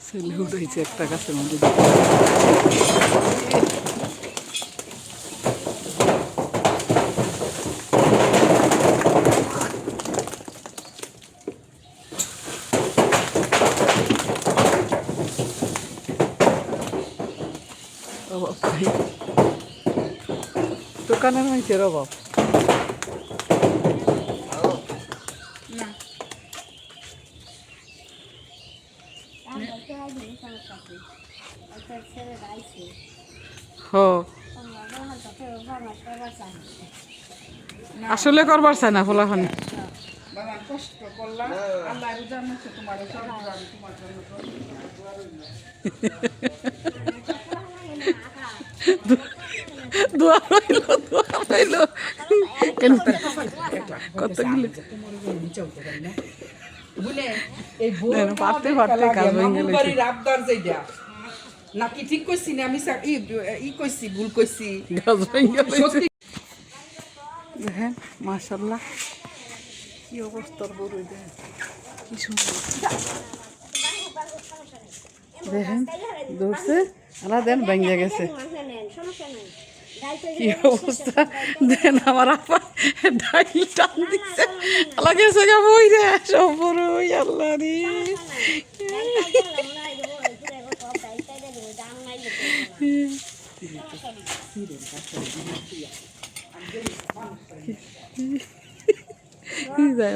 ছেলে উঠেছে একটা গাছের মধ্যে। দোকানের মানুষের অভাব। আসলে করবার চায় না ফলাফল। কষ্ট করলাম আল্লাহ তোমার দোয়া পাইল দোয়া পাইল কতগুলো পারতে পারতে কাজ ভেঙে গেছে নাকি ঠিক কইছি না আমি ই কইছি ভুল কইছি গাছ ভেঙে গেছে। দেখেন মাশাআল্লাহ কি অবস্থার বড়ই দেখেন কি সুন্দর দেখেন দৌড়ছে আলা দেন ভেঙে গেছে কি অবস্থা দেন আমার আপা ডাইল টান দিচ্ছে আলা গেছে গা বই রে সব বড়ই আল্লাহ রে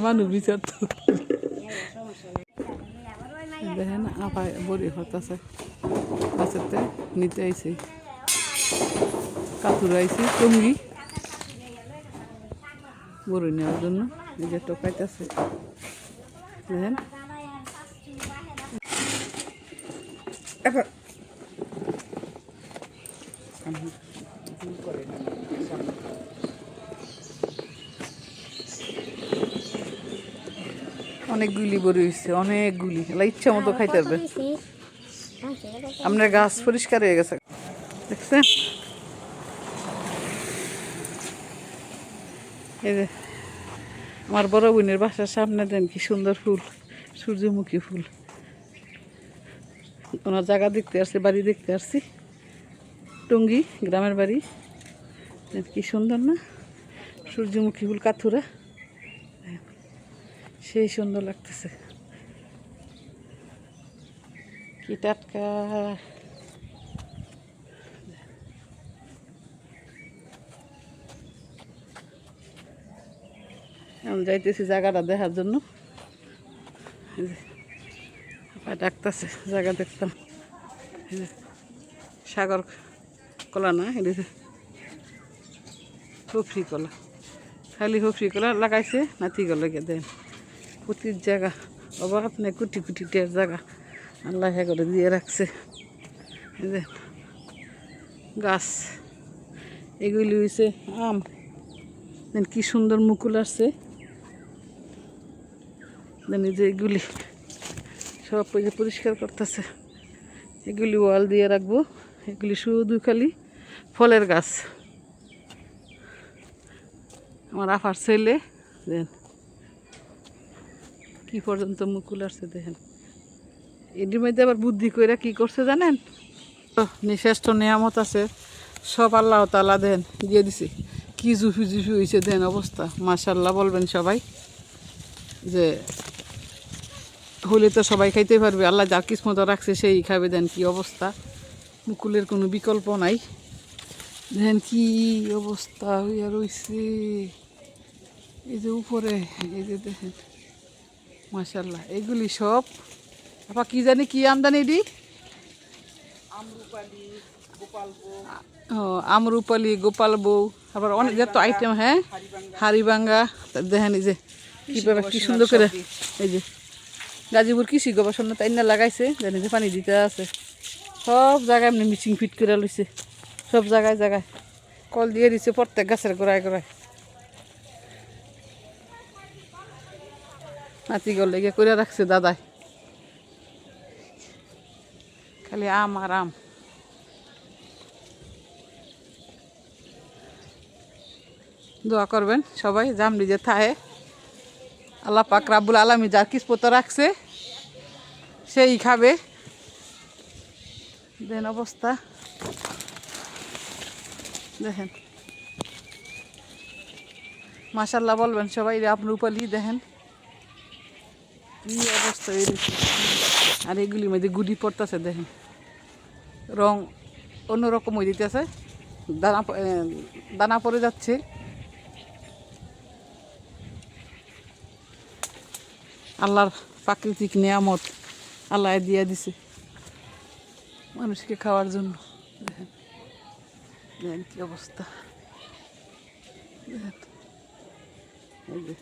মানুষ বিচার তো দেখেন আপা বড়ি হতাছে গাছেতে নিতে আইছে কাতুর আইছে টঙ্গি বড়ি নেওয়ার জন্য এই যে টোকাইতেছে দেখেন অনেকগুলি বড়ি হয়েছে অনেকগুলি ইচ্ছা মতো খাইতে পারবে। আপনার গাছ পরিষ্কার হয়ে গেছে দেখছেন এই যে আমার বড় বোনের বাসার সামনে দেন কি সুন্দর ফুল সূর্যমুখী ফুল ওনার জায়গা দেখতে আসছি বাড়ি দেখতে আসছি টঙ্গি গ্রামের বাড়ি কি সুন্দর না সূর্যমুখী ফুল কাথুরা সেই সুন্দর লাগতেছে কি টাটকা আমি যাইতেছি জায়গাটা দেখার জন্য ডাকতেছে জায়গা দেখতাম সাগর কলা না এটা হফরি কলা খালি হফরি কলা লাগাইছে নাতি গলে দেন প্রতির জায়গা অভাব নেই কুটি কুটি টের জায়গা আল্লাহ করে দিয়ে রাখছে দেন গাছ এগুলি হয়েছে আম দেন কি সুন্দর মুকুল আসছে দেন এই যে এগুলি সব পরিষ্কার করতেছে এগুলি ওয়াল দিয়ে রাখবো এগুলি শুধু খালি ফলের গাছ আমার আফার ছেলে দেন কি পর্যন্ত মুকুল আসছে দেখেন এটির মধ্যে আবার বুদ্ধি কইরা কি করছে জানেন নিঃশ্রেষ্ঠ নিয়ামত আছে সব আল্লাহ তাআলা দেন দিয়ে দিছে কি জুফি জুফি হয়েছে দেন অবস্থা মাশাআল্লাহ বলবেন সবাই যে হলে তো সবাই খাইতে পারবে আল্লাহ যা কিসমত রাখছে সেই খাবে দেন কি অবস্থা মুকুলের কোনো বিকল্প নাই দেন কি অবস্থা হইয়া রয়েছে এই যে উপরে এই যে দেখেন মাশাআল্লাহ এগুলি সব আপা কি জানি কি আমদানি দি আমরুপালি গোপাল বউ আবার অনেক যত আইটেম হ্যাঁ হাড়িভাঙ্গা দেখেন এই যে কীভাবে কি সুন্দর করে এই যে গাজীপুর কৃষি গবেষণা তাই না লাগাইছে জানি যে পানি দিতে আছে সব জায়গায় এমনি মিচিং ফিট করে লইছে সব জায়গায় জায়গায় কল দিয়ে দিছে প্রত্যেক গাছের গোড়ায় গোড়ায় নাতি গলে গিয়ে করে রাখছে দাদাই খালি আম আর আম দোয়া করবেন সবাই জামলি যে থাহে আল্লাহ পাক রাব্বুল আলামিন যার কিসমত রাখছে সেই খাবে দেখেন অবস্থা, দেখেন মাশাল্লাহ বলবেন সবাই, আপনার রূপালি দেখেন কি অবস্থা এরকম। আর এগুলির মধ্যে গুড়ি পড়তেছে, দেখেন রং অন্যরকম হয়ে দিতেছে, দানা দানা পড়ে যাচ্ছে। আল্লাহর প্রাকৃতিক নিয়ামত আল্লাহ দিয়ে দিছে মানুষকে খাওয়ার জন্য। দেখেন দেখেন কি অবস্থা, দেখেন এই যে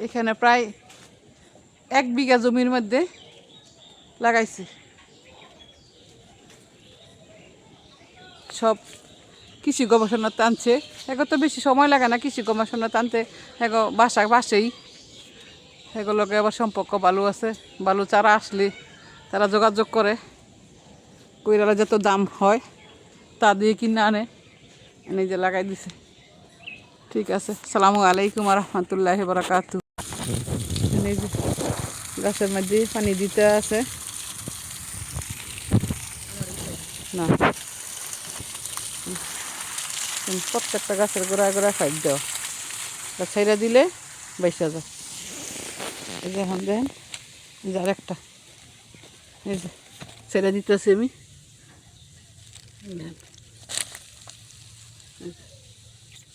এখানে প্রায় 1 বিঘা জমির মধ্যে লাগাইছে, সব কৃষি গবেষণা টানছে। এখন তো বেশি সময় লাগে না কৃষি গবেষণা টানতে, এখন বাসেই এগুলোকে আবার সম্পর্ক ভালো আছে, ভালো চারা আসলে তারা যোগাযোগ করে, কইরালা যত দাম হয় তা দিয়ে কিনে আনে, এনে যে লাগাই দিছে। ঠিক আছে, আসসালামু আলাইকুম রহমতুল্লাহি বারাকাতু। এই যে গাছের মধ্যে পানি দিতে আছে না, প্রত্যেকটা গাছের গোড়ায় গোড়ায় ফাইট দেওয়া, গাছ ছাইরা দিলে বাইসা যায়। এই যে এখন দেখেন, এই যে আরেকটা, এই যে ছেড়ে দিতেছি আমি,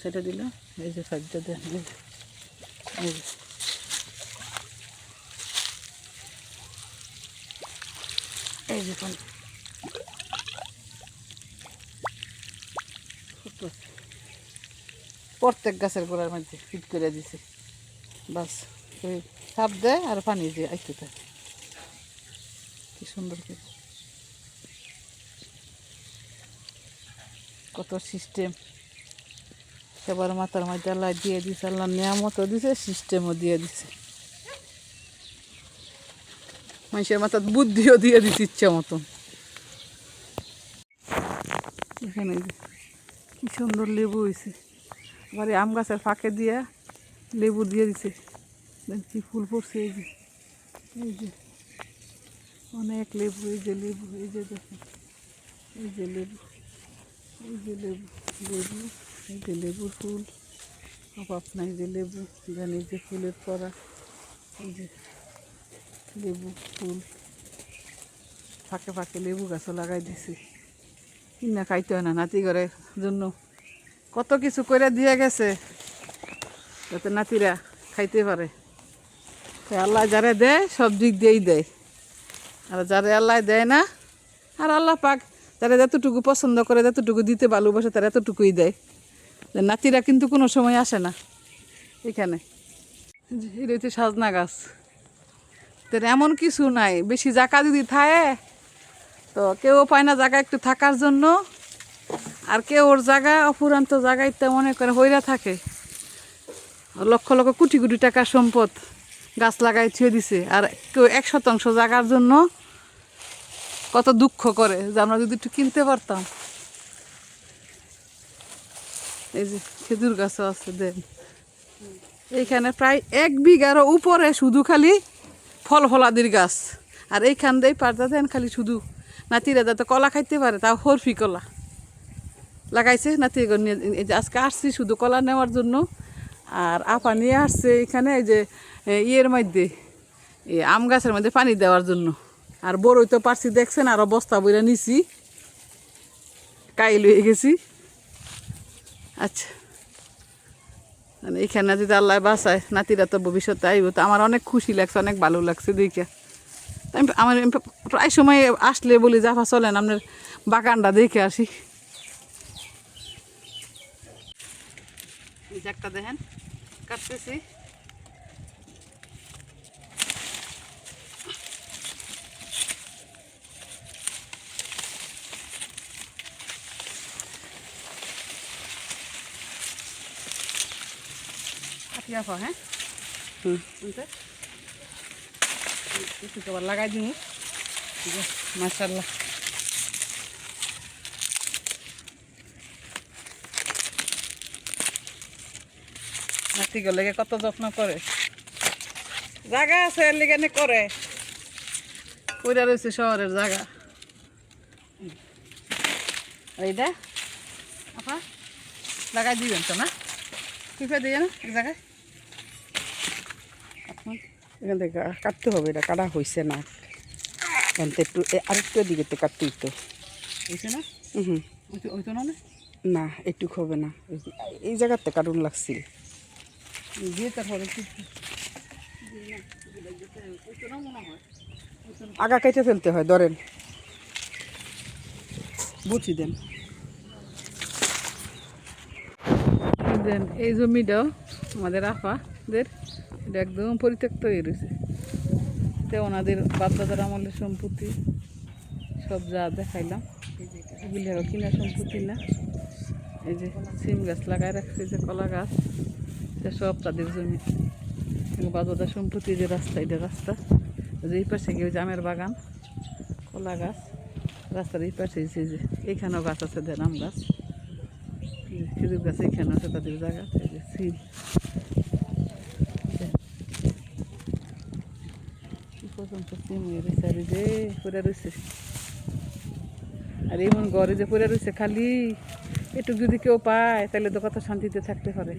সেটা দিল, এই যে ফাইটটা দেখেন, এই যে এই যে পানি প্রত্যেক গাছের গোড়ার মধ্যে ফিট করে দিছে, বাস ওই সাপ দেয় আর পানি দিয়ে আইতে থাকে, কি সুন্দর করে কত সিস্টেম। সবার মাথার মধ্যে আল্লাহ দিয়ে দিছে, আল্লাহ নিয়ামতও দিছে, সিস্টেমও দিয়ে দিছে, মানুষের মাথার বুদ্ধিও দিয়ে দিছে ইচ্ছা মতন। এখানে কি সুন্দর লেবু হয়েছে, আবার আম গাছের ফাঁকে দিয়ে লেবু দিয়ে দিছে, কি ফুল পড়ছে, এই যে এই যে অনেক লেবু, এই যে লেবু, এই যে দেখেন, এই যে লেবু, এই যে লেবু, লেবু, এই যে লেবুর ফুল, অভাব নাই যে লেবু, দেন এই যে ফুলের পরা, এই যে লেবু ফুল, ফাঁকে ফাঁকে লেবু গাছও লাগাই দিছে, কিনা খাইতে হয় না, নাতি ঘরের জন্য কত কিছু করে দিয়ে গেছে যাতে নাতিরা খাইতে পারে। আল্লাহ যারে দেয় সব দিক দিয়েই দেয়, আর যারে আল্লাহ দেয় না, আর আল্লাহ পাক যারা যতটুকু পছন্দ করে, যতটুকু দিতে ভালোবাসে তারা এতটুকুই দেয়। নাতিরা কিন্তু কোনো সময় আসে না এখানে। এটা হচ্ছে সাজনা গাছ, তার এমন কিছু নাই, বেশি জায়গা যদি থাকে তো কেউ পায় না জায়গা একটু থাকার জন্য, আর কেউ ওর জায়গা অফুরান্ত জায়গায় মনে করে হইরা থাকে, লক্ষ লক্ষ কোটি কোটি টাকার সম্পদ গাছ লাগাই ছুঁয়ে দিছে, আর কেউ 1% জায়গার জন্য কত দুঃখ করে যে আমরা যদি একটু কিনতে পারতাম। এই যে খেজুর গাছও আছে, দেন এইখানে প্রায় 1 বিঘারও উপরে শুধু খালি ফল ফলাদির গাছ, আর এইখান দিয়ে পারতা দেন খালি শুধু নাতিরা যাতে কলা খাইতে পারে, তাও হরফি কলা লাগাইছে নাতি নিয়ে। এই যে আজকে আসছি শুধু কলা নেওয়ার জন্য, আর আপা নিয়ে আসছে এখানে এই যে ইয়ের মধ্যে আম গাছের মধ্যে পানি দেওয়ার জন্য। আর বড়ই তো পারছি দেখছেন, আরও বস্তা বইরা নিছি, কাইল হয়ে গেছি। আচ্ছা, মানে এখানে যদি আল্লাহ বাঁচায় নাতিরা তো ভবিষ্যতে আইব, তো আমার অনেক খুশি লাগছে, অনেক ভালো লাগছে দেখে। আমার প্রায় সময় আসলে বলি জাফা চলেন আপনার বাগানটা দেখে আসি। একটা দেখেন কাটতেছি, হ্যাঁ আবার লাগাই দিন, মাশাআল্লাহ। নাতি গেলে কত যত্ন করে, জায়গা আছে এর লিগে করে, কইরা রয়েছে শহরের জায়গা, এইটা আপা লাগাই দিবেন তো না কিপে দিয়ে না এক জায়গায় এখান থেকে কাটতে হবে, এটা কাটা হয়েছে না, এখান থেকে একটু আরেকটু দিকে তো কাটতে হইতো। হয়েছে না হুম, হইতো না না একটু হবে না, এই জায়গাতে কাটুন লাগছিল। দিয়ে তারপরে আগা কেটে ফেলতে হয়, ধরেন বুঝি দেন। দেন এই জমিটাও আমাদের আপাদের এটা একদম পরিত্যক্ত হয়ে রয়েছে, তো ওনাদের বাপদাদার আমলের সম্পত্তি সব যা দেখাইলাম এগুলি আরও কিনা সম্পত্তি না। এই যে সিম গাছ লাগাই রাখছে, যে কলা গাছ, এটা সব তাদের জমি। বাপদাদার সম্পত্তি, যে রাস্তা, এটা রাস্তা, যে এই পাশে গিয়ে যে আমের বাগান, কলা গাছ, রাস্তার এই পাশে যে এইখানেও গাছ আছে, দেন আম গাছ, খেজুর গাছ এইখানে আছে তাদের জায়গা। এই যে সিম কি পর্যন্ত সিম হয়ে রয়েছে, আর এই যে পড়ে রয়েছে, আর এমন ঘরে যে পড়ে রয়েছে খালি একটু যদি কেউ পায় তাহলে তো কত শান্তিতে থাকতে পারে।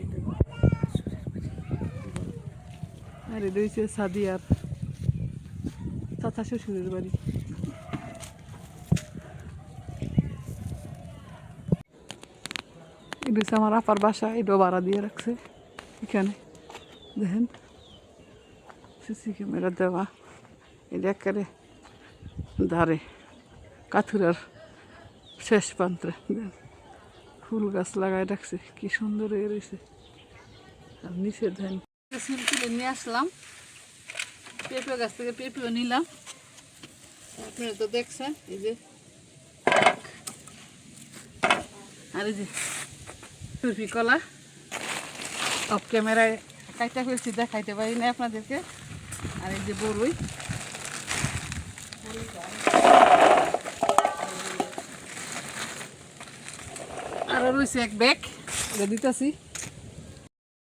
আর এটা হচ্ছে সাদিয়ার চাচা শ্বশুরের বাড়ি। এটা হচ্ছে আমার আপার বাসা, এটাও ভাড়া দিয়ে রাখছে এখানে, দেখেন সিসি ক্যামেরা দেওয়া, এটা একেবারে ধারে কাথুরার শেষ প্রান্তে ফুল গাছ লাগাই রাখছে, কি সুন্দর হয়ে রয়েছে। আর নিচে ধান সিল তুলে নিয়ে আসলাম, পেঁপে গাছ থেকে পেঁপেও নিলাম, আপনারা তো দেখছেন। এই যে আর এই যে টুপি কলা অফ ক্যামেরায় কাইটা ফেলছি, দেখাইতে পারি না আপনাদেরকে। আর এই যে বড়ই, আরও রয়েছে এক ব্যাগ, দিতেছি।